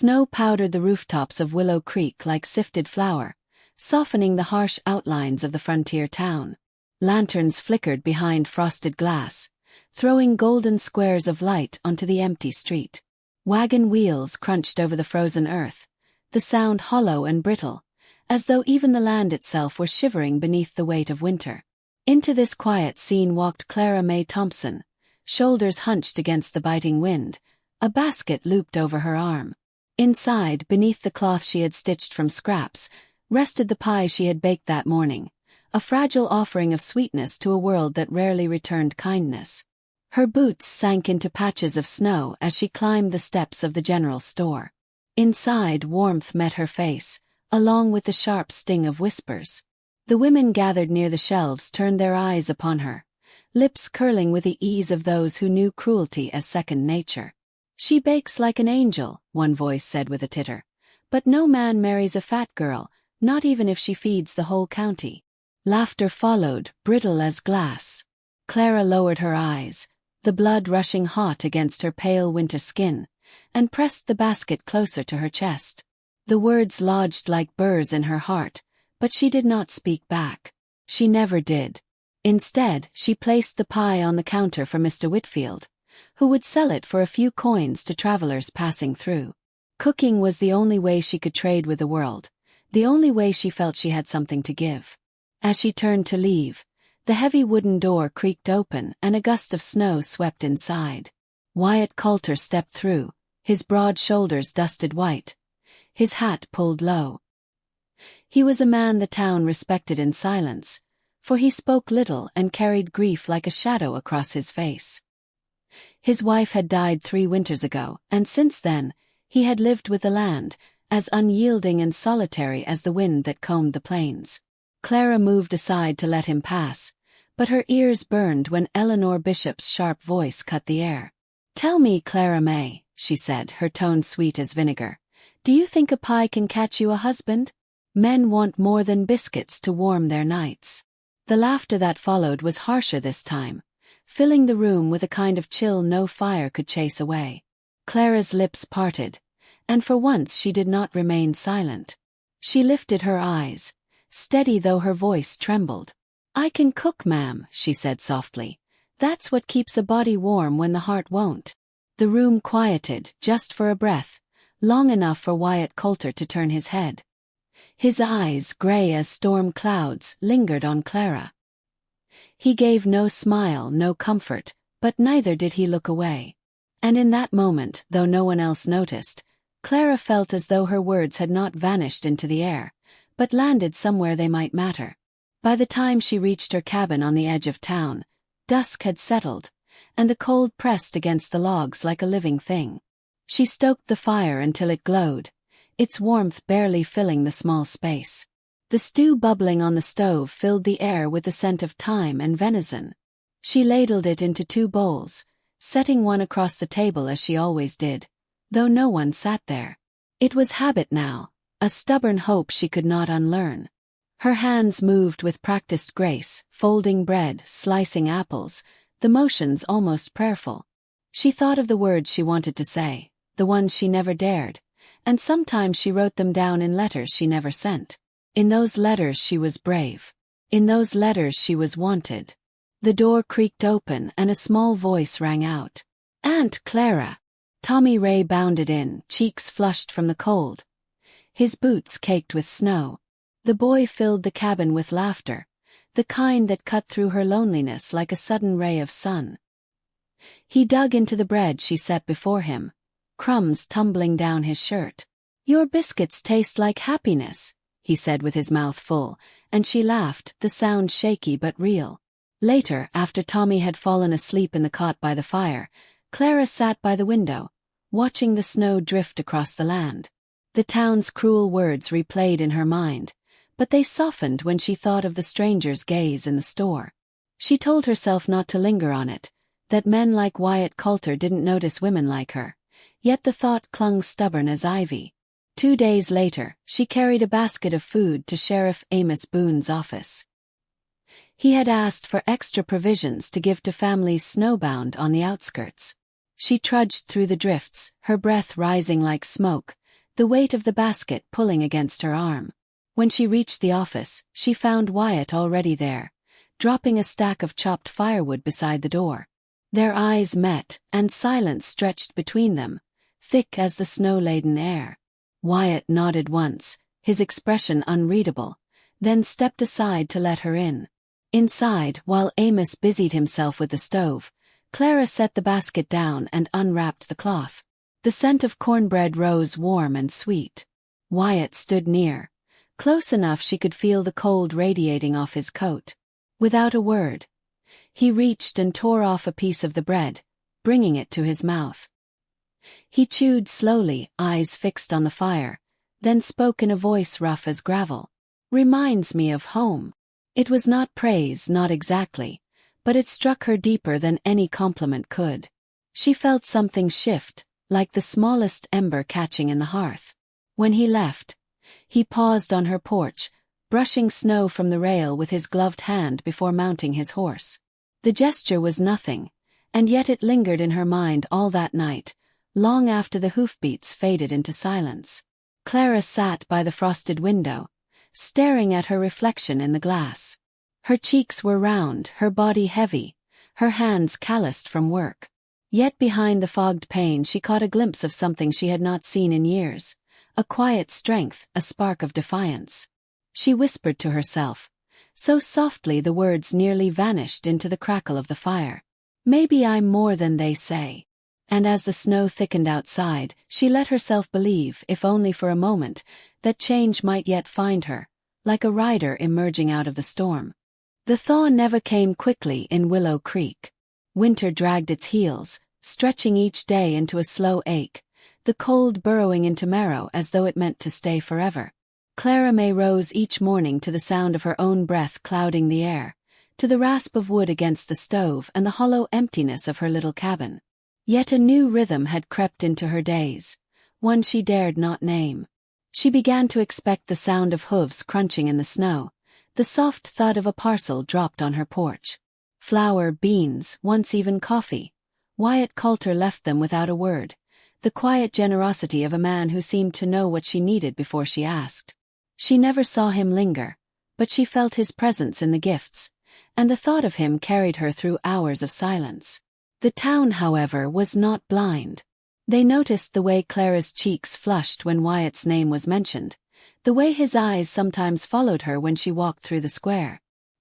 Snow powdered the rooftops of Willow Creek like sifted flour, softening the harsh outlines of the frontier town. Lanterns flickered behind frosted glass, throwing golden squares of light onto the empty street. Wagon wheels crunched over the frozen earth, the sound hollow and brittle, as though even the land itself were shivering beneath the weight of winter. Into this quiet scene walked Clara May Thompson, shoulders hunched against the biting wind, a basket looped over her arm. Inside, beneath the cloth she had stitched from scraps, rested the pie she had baked that morning, a fragile offering of sweetness to a world that rarely returned kindness. Her boots sank into patches of snow as she climbed the steps of the general store. Inside, warmth met her face, along with the sharp sting of whispers. The women gathered near the shelves turned their eyes upon her, lips curling with the ease of those who knew cruelty as second nature. "She bakes like an angel," one voice said with a titter. "But no man marries a fat girl, not even if she feeds the whole county." Laughter followed, brittle as glass. Clara lowered her eyes, the blood rushing hot against her pale winter skin, and pressed the basket closer to her chest. The words lodged like burrs in her heart, but she did not speak back. She never did. Instead, she placed the pie on the counter for Mr. Whitfield, who would sell it for a few coins to travelers passing through. Cooking was the only way she could trade with the world, the only way she felt she had something to give. As she turned to leave, the heavy wooden door creaked open and a gust of snow swept inside. Wyatt Coulter stepped through, his broad shoulders dusted white, his hat pulled low. He was a man the town respected in silence, for he spoke little and carried grief like a shadow across his face. His wife had died 3 winters ago, and since then, he had lived with the land, as unyielding and solitary as the wind that combed the plains. Clara moved aside to let him pass, but her ears burned when Eleanor Bishop's sharp voice cut the air. "Tell me, Clara May," she said, her tone sweet as vinegar, "do you think a pie can catch you a husband? Men want more than biscuits to warm their nights." The laughter that followed was harsher this time, filling the room with a kind of chill no fire could chase away. Clara's lips parted, and for once she did not remain silent. She lifted her eyes, steady though her voice trembled. "I can cook, ma'am," she said softly. "That's what keeps a body warm when the heart won't." The room quieted, just for a breath, long enough for Wyatt Coulter to turn his head. His eyes, gray as storm clouds, lingered on Clara. He gave no smile, no comfort, but neither did he look away. And in that moment, though no one else noticed, Clara felt as though her words had not vanished into the air, but landed somewhere they might matter. By the time she reached her cabin on the edge of town, dusk had settled, and the cold pressed against the logs like a living thing. She stoked the fire until it glowed, its warmth barely filling the small space. The stew bubbling on the stove filled the air with the scent of thyme and venison. She ladled it into 2 bowls, setting one across the table as she always did, though no one sat there. It was habit now, a stubborn hope she could not unlearn. Her hands moved with practiced grace, folding bread, slicing apples, the motions almost prayerful. She thought of the words she wanted to say, the ones she never dared, and sometimes she wrote them down in letters she never sent. In those letters she was brave. In those letters she was wanted. The door creaked open and a small voice rang out. "Aunt Clara!" Tommy Ray bounded in, cheeks flushed from the cold, his boots caked with snow. The boy filled the cabin with laughter, the kind that cut through her loneliness like a sudden ray of sun. He dug into the bread she set before him, crumbs tumbling down his shirt. "Your biscuits taste like happiness," he said with his mouth full, and she laughed, the sound shaky but real. Later, after Tommy had fallen asleep in the cot by the fire, Clara sat by the window, watching the snow drift across the land. The town's cruel words replayed in her mind, but they softened when she thought of the stranger's gaze in the store. She told herself not to linger on it, that men like Wyatt Coulter didn't notice women like her, yet the thought clung stubborn as ivy. 2 days later, she carried a basket of food to Sheriff Amos Boone's office. He had asked for extra provisions to give to families snowbound on the outskirts. She trudged through the drifts, her breath rising like smoke, the weight of the basket pulling against her arm. When she reached the office, she found Wyatt already there, dropping a stack of chopped firewood beside the door. Their eyes met, and silence stretched between them, thick as the snow-laden air. Wyatt nodded once, his expression unreadable, then stepped aside to let her in. Inside, while Amos busied himself with the stove, Clara set the basket down and unwrapped the cloth. The scent of cornbread rose warm and sweet. Wyatt stood near, close enough she could feel the cold radiating off his coat. Without a word, he reached and tore off a piece of the bread, bringing it to his mouth. He chewed slowly, eyes fixed on the fire, then spoke in a voice rough as gravel. "Reminds me of home." It was not praise, not exactly, but it struck her deeper than any compliment could. She felt something shift, like the smallest ember catching in the hearth. When he left, he paused on her porch, brushing snow from the rail with his gloved hand before mounting his horse. The gesture was nothing, and yet it lingered in her mind all that night, long after the hoofbeats faded into silence. Clara sat by the frosted window, staring at her reflection in the glass. Her cheeks were round, her body heavy, her hands calloused from work. Yet behind the fogged pane she caught a glimpse of something she had not seen in years, a quiet strength, a spark of defiance. She whispered to herself, so softly the words nearly vanished into the crackle of the fire. "Maybe I'm more than they say." And as the snow thickened outside, she let herself believe, if only for a moment, that change might yet find her, like a rider emerging out of the storm. The thaw never came quickly in Willow Creek. Winter dragged its heels, stretching each day into a slow ache, the cold burrowing into marrow as though it meant to stay forever. Clara May rose each morning to the sound of her own breath clouding the air, to the rasp of wood against the stove and the hollow emptiness of her little cabin. Yet a new rhythm had crept into her days, one she dared not name. She began to expect the sound of hooves crunching in the snow, the soft thud of a parcel dropped on her porch. Flour, beans, once even coffee. Wyatt Coulter left them without a word, the quiet generosity of a man who seemed to know what she needed before she asked. She never saw him linger, but she felt his presence in the gifts, and the thought of him carried her through hours of silence. The town, however, was not blind. They noticed the way Clara's cheeks flushed when Wyatt's name was mentioned, the way his eyes sometimes followed her when she walked through the square.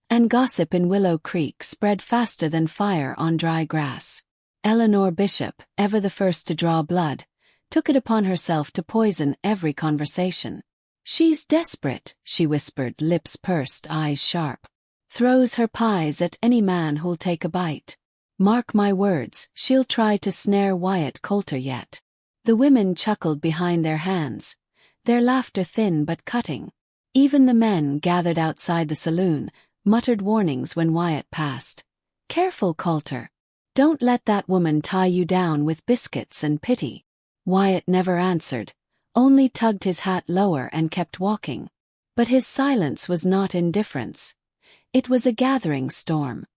And gossip in Willow Creek spread faster than fire on dry grass. Eleanor Bishop, ever the first to draw blood, took it upon herself to poison every conversation. "She's desperate," she whispered, lips pursed, eyes sharp. "Throws her pies at any man who'll take a bite. Mark my words, she'll try to snare Wyatt Coulter yet." The women chuckled behind their hands, their laughter thin but cutting. Even the men gathered outside the saloon muttered warnings when Wyatt passed. "Careful, Coulter. Don't let that woman tie you down with biscuits and pity." Wyatt never answered, only tugged his hat lower and kept walking. But his silence was not indifference. It was a gathering storm.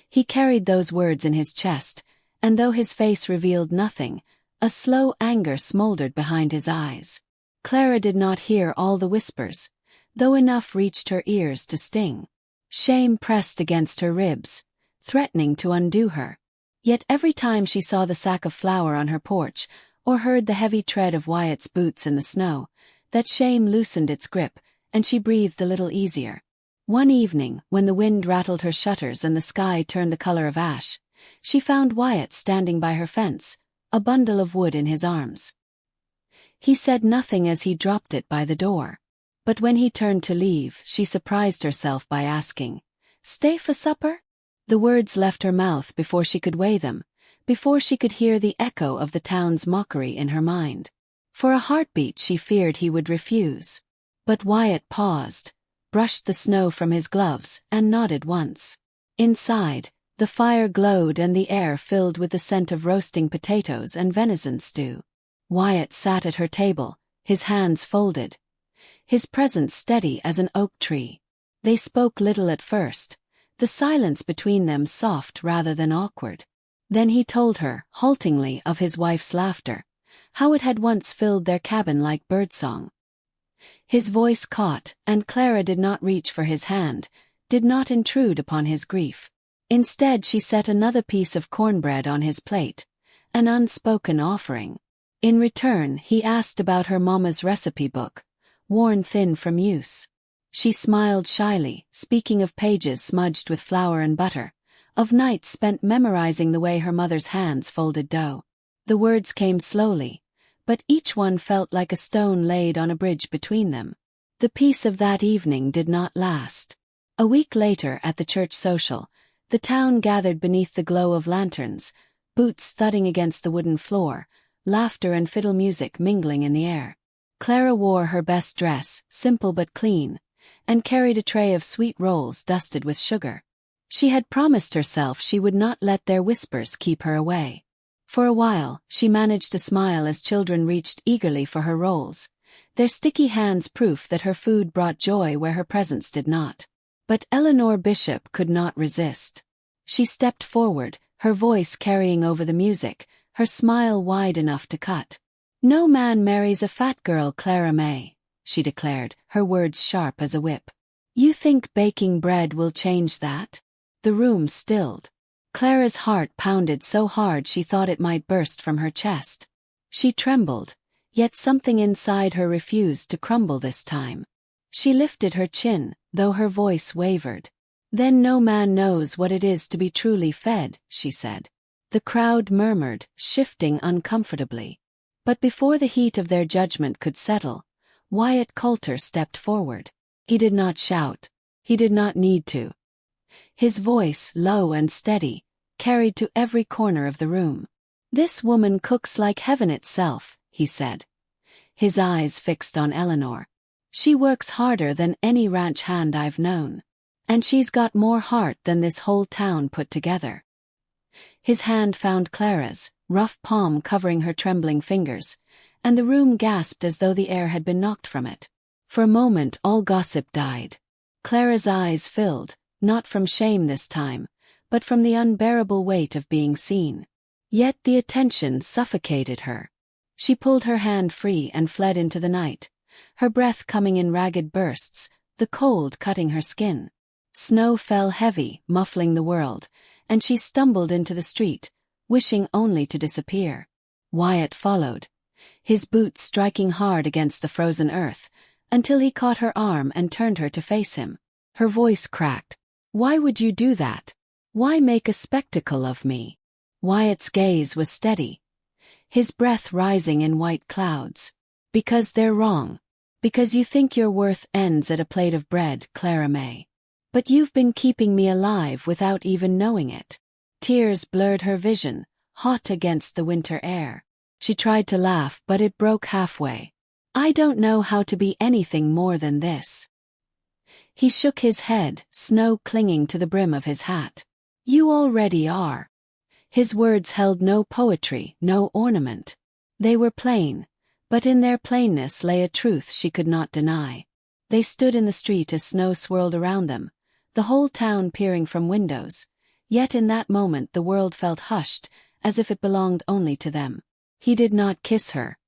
He carried those words in his chest, and though his face revealed nothing, a slow anger smoldered behind his eyes. Clara did not hear all the whispers, though enough reached her ears to sting. Shame pressed against her ribs, threatening to undo her. Yet every time she saw the sack of flour on her porch, or heard the heavy tread of Wyatt's boots in the snow, that shame loosened its grip, and she breathed a little easier. One evening, when the wind rattled her shutters and the sky turned the color of ash, she found Wyatt standing by her fence, a bundle of wood in his arms. He said nothing as he dropped it by the door. But when he turned to leave, she surprised herself by asking, "Stay for supper?" The words left her mouth before she could weigh them, before she could hear the echo of the town's mockery in her mind. For a heartbeat she feared he would refuse. But Wyatt paused, brushed the snow from his gloves, and nodded once. Inside, the fire glowed and the air filled with the scent of roasting potatoes and venison stew. Wyatt sat at her table, his hands folded, his presence steady as an oak tree. They spoke little at first, the silence between them soft rather than awkward. Then he told her, haltingly, of his wife's laughter, how it had once filled their cabin like birdsong. His voice caught, and Clara did not reach for his hand, did not intrude upon his grief. Instead she set another piece of cornbread on his plate, an unspoken offering. In return he asked about her mama's recipe book, worn thin from use. She smiled shyly, speaking of pages smudged with flour and butter, of nights spent memorizing the way her mother's hands folded dough. The words came slowly, but each one felt like a stone laid on a bridge between them. The peace of that evening did not last. A week later at the church social, the town gathered beneath the glow of lanterns, boots thudding against the wooden floor, laughter and fiddle music mingling in the air. Clara wore her best dress, simple but clean, and carried a tray of sweet rolls dusted with sugar. She had promised herself she would not let their whispers keep her away. For a while, she managed to smile as children reached eagerly for her rolls, their sticky hands proof that her food brought joy where her presence did not. But Eleanor Bishop could not resist. She stepped forward, her voice carrying over the music, her smile wide enough to cut. "No man marries a fat girl, Clara May," she declared, her words sharp as a whip. "You think baking bread will change that?" The room stilled. Clara's heart pounded so hard she thought it might burst from her chest. She trembled, yet something inside her refused to crumble this time. She lifted her chin, though her voice wavered. "Then no man knows what it is to be truly fed," she said. The crowd murmured, shifting uncomfortably. But before the heat of their judgment could settle, Wyatt Coulter stepped forward. He did not shout. He did not need to. His voice, low and steady, carried to every corner of the room. "This woman cooks like heaven itself," he said, his eyes fixed on Eleanor. "She works harder than any ranch hand I've known. And she's got more heart than this whole town put together." His hand found Clara's, rough palm covering her trembling fingers, and the room gasped as though the air had been knocked from it. For a moment all gossip died. Clara's eyes filled, not from shame this time, but from the unbearable weight of being seen. Yet the attention suffocated her. She pulled her hand free and fled into the night, her breath coming in ragged bursts, the cold cutting her skin. Snow fell heavy, muffling the world, and she stumbled into the street, wishing only to disappear. Wyatt followed, his boots striking hard against the frozen earth, until he caught her arm and turned her to face him. Her voice cracked. "Why would you do that? Why make a spectacle of me?" Wyatt's gaze was steady, his breath rising in white clouds. "Because they're wrong. Because you think your worth ends at a plate of bread, Clara May. But you've been keeping me alive without even knowing it." Tears blurred her vision, hot against the winter air. She tried to laugh, but it broke halfway. "I don't know how to be anything more than this." He shook his head, snow clinging to the brim of his hat. "You already are." His words held no poetry, no ornament. They were plain, but in their plainness lay a truth she could not deny. They stood in the street as snow swirled around them, the whole town peering from windows, yet in that moment the world felt hushed, as if it belonged only to them. He did not kiss her.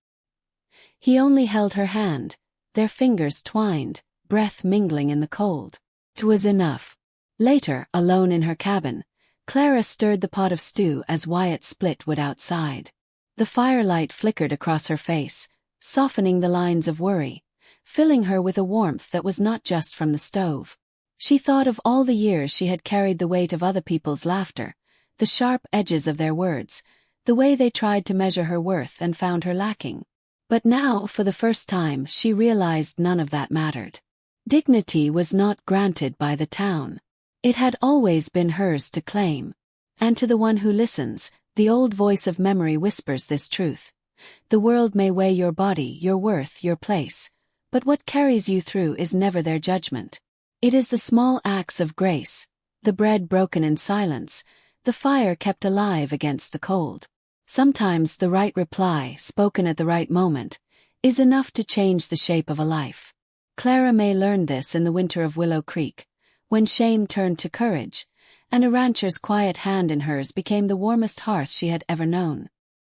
He only held her hand, their fingers twined, breath mingling in the cold. It was enough. Later, alone in her cabin, Clara stirred the pot of stew as Wyatt split wood outside. The firelight flickered across her face, softening the lines of worry, filling her with a warmth that was not just from the stove. She thought of all the years she had carried the weight of other people's laughter, the sharp edges of their words, the way they tried to measure her worth and found her lacking. But now, for the first time, she realized none of that mattered. Dignity was not granted by the town. It had always been hers to claim. And to the one who listens, the old voice of memory whispers this truth. The world may weigh your body, your worth, your place, but what carries you through is never their judgment. It is the small acts of grace, the bread broken in silence, the fire kept alive against the cold. Sometimes the right reply, spoken at the right moment, is enough to change the shape of a life. Clara May learned this in the winter of Willow Creek, when shame turned to courage, and a rancher's quiet hand in hers became the warmest hearth she had ever known.